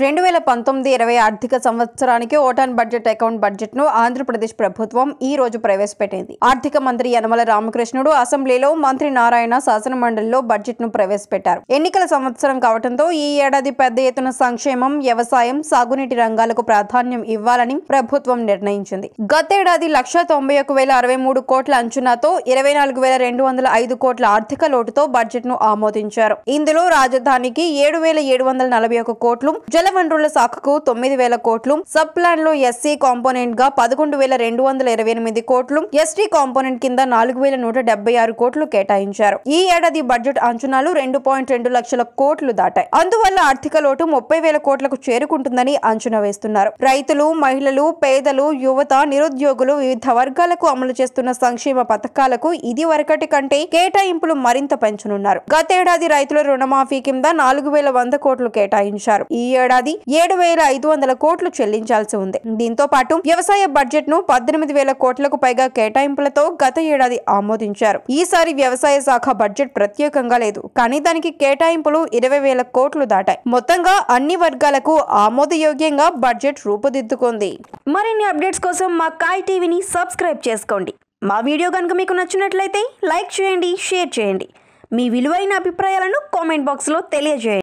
2019-20 ఆర్థిక సంవత్సరానికి vote on budget account budget ను ఆంధ్రప్రదేశ్ ప్రభుత్వం ఈ రోజు ప్రవేశపెట్టింది. ఆర్థిక మంత్రి యనమల రామకృష్ణుడు అసెంబ్లీలో, మంత్రి నారాయణ శాసనమండలిలో బడ్జెట్ ను ప్రవేశపెట్టారు. ఎన్నికల సంవత్సరం కావడంతో ఈ ఏడాది పెద్ద ఎత్తున సంక్షేమం, వ్యవసాయం, సాగునీటి రంగాలకు ప్రాధాన్యం ఇవ్వాలని ప్రభుత్వం నిర్ణయించింది. గతేడాది 191,063 కోట్ల అంచనాతో 24,205 కోట్ల ఆర్థిక లోటుతో బడ్జెట్ ను ఆమోదించారు. ఇందులో రాజధానికి 7,741 కోట్లు, జలవనరుల శాఖకు 9,000 కోట్లు, సబ్ ప్లాన్ లో ఎస్సీ కాంపోనెంట్ గా 11,228 కోట్లు, ఎస్టీ కాంపోనెంట్ కింద 4,176 కోట్లు కేటాయించారు. ఈ ఏడాది బడ్జెట్ అంచనాలు 2.2 లక్షల కోట్లు దాటాయి. అందువల్ల ఆర్థిక లోటు 30,000 కోట్లకు చేరుకుంటుందని అంచనా వేస్తున్నారు. రైతులు, మహిళలు, పేదలు, యువత, నిరుద్యోగులు, వివిధ వర్గాలకు అమలు చేస్తున్న సంక్షేమ పథకాలకు ఇది వరకటి కంటే కేటాయింపులు మరింత పెంచనున్నారు. గతేడాది రైతుల రుణమాఫీ కింద 4,100 కోట్లు కేటాయించారు. ఈ ఏడాది 7,500 కోట్లు చెల్లించాల్సి ఉంది. దీంతో పాటు వ్యవసాయ బడ్జెట్ ను 18,000 కోట్లకు పైగా కేటాయింపులతో గత ఏడాది ఆమోదించారు. ఈసారి వ్యవసాయ శాఖ బడ్జెట్ ప్రత్యేకంగా లేదు, కానీ దానికి కేటాయింపులు 20,000 కోట్లు దాటాయి. మొత్తంగా అన్ని వర్గాలకు ఆమోదయోగ్యంగా బడ్జెట్ రూపుదిద్దుకుంది. మరిన్ని అప్డేట్స్ కోసం మా కాయ్ టీవీని సబ్స్క్రైబ్ చేసుకోండి. మా వీడియో కనుక మీకు నచ్చినట్లయితే లైక్ చేయండి, షేర్ చేయండి. మీ విలువైన అభిప్రాయాలను కామెంట్ బాక్స్ లో తెలియజేయండి.